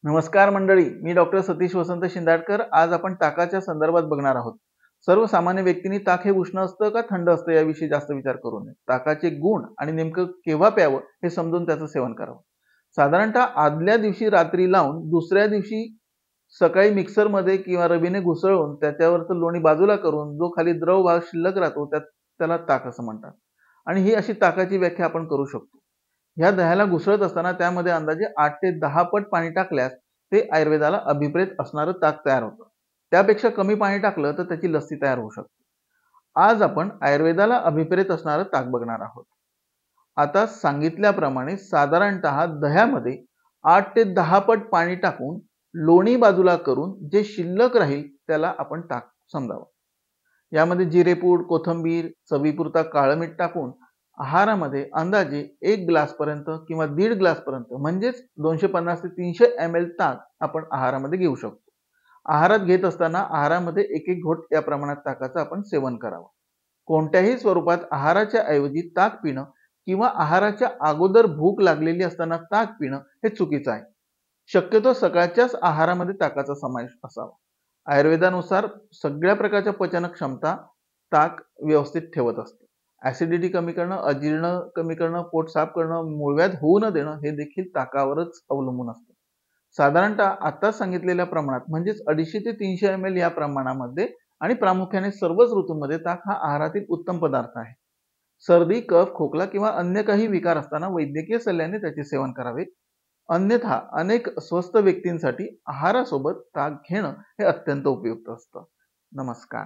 नमस्कार मंडळी, मी डॉक्टर सतीश वसंत शिंदाडकर. आज आपण ताकाच्या संदर्भात बघणार आहोत. सर्वसामान्य व्यक्तींनी ताक हे उष्ण असतं का थंड असतं याविषयी जास्त विचार करू नये. ताकाचे गुण आणि नेमकं केव्हा प्यावं हे समजून त्याचं सेवन करावं. साधारणतः आदल्या दिवशी रात्री लावून दुसऱ्या दिवशी सकाळी मिक्सरमध्ये किंवा रवीने घुसळून त्याच्यावरचं लोणी बाजूला करून जो खाली द्रव भाग शिल्लक राहतो त्याला ताक असं म्हणतात. आणि ही अशी ताकाची व्याख्या आपण करू शकतो. ह्या दह्याला घुसळत असताना त्यामध्ये अंदाजे 8 ते 10 पट पाणी टाकल्यास ते आयुर्वेदाला अभिप्रेत असणारं ताक तयार होतं. त्यापेक्षा कमी पाणी टाकलं तर त्याची लस्सी तयार होऊ शकते. आज आपण आयुर्वेदाला अभिप्रेत असणारं ताक बघणार आहोत. आता सांगितल्याप्रमाणे साधारणतः दह्यामध्ये 8 ते 10 पट पाणी टाकून लोणी बाजूला करून जे शिल्लक राहील त्याला आपण ताक समजावं. यामध्ये जिरेपूड, कोथिंबीर, चवीपुरता काळं मीठ टाकून आहारामध्ये अंदाजे 1 ग्लास पर्यंत किंवा 1.5 ग्लास पर्यंत म्हणजेच 250 ते 300 ml ताक आपण आहारामध्ये घेऊ शकतो. आहारात घेत असताना आहारामध्ये 1-1 घोट या प्रमाणात ताकाचं आपण सेवन करावं. कोणत्याही स्वरूपात आहाराच्या ऐवजी ताक पिणं किंवा आहाराच्या अगोदर भूक लागलेली असताना ताक पिणं हे चुकीचं आहे. शक्यतो सकाळच्याच आहारामध्ये ताकाचा समावेश असावा. आयुर्वेदानुसार सगळ्या प्रकारच्या पचन क्षमता ताक व्यवस्थित ठेवत असते. ऍसिडिटी कमी करणं, अजीर्ण कमी करणं, पोट साफ करणं, मूळव्याध होऊ न देणं हे देखील ताकावरच अवलंबून असतं. साधारणतः आता सांगितलेल्या प्रमाणात म्हणजेच 250 ते 300 ml या प्रमाणामध्ये आणि प्रामुख्याने सर्वच ऋतूंमध्ये ताक हा आहारातील उत्तम पदार्थ आहे. सर्दी, कफ, खोकला किंवा अन्य काही विकार असताना वैद्यकीय सल्ल्याने त्याचे सेवन करावे. अन्यथा अनेक स्वस्थ व्यक्तींसाठी आहारासोबत ताक घेणं हे अत्यंत उपयुक्त असतं. नमस्कार.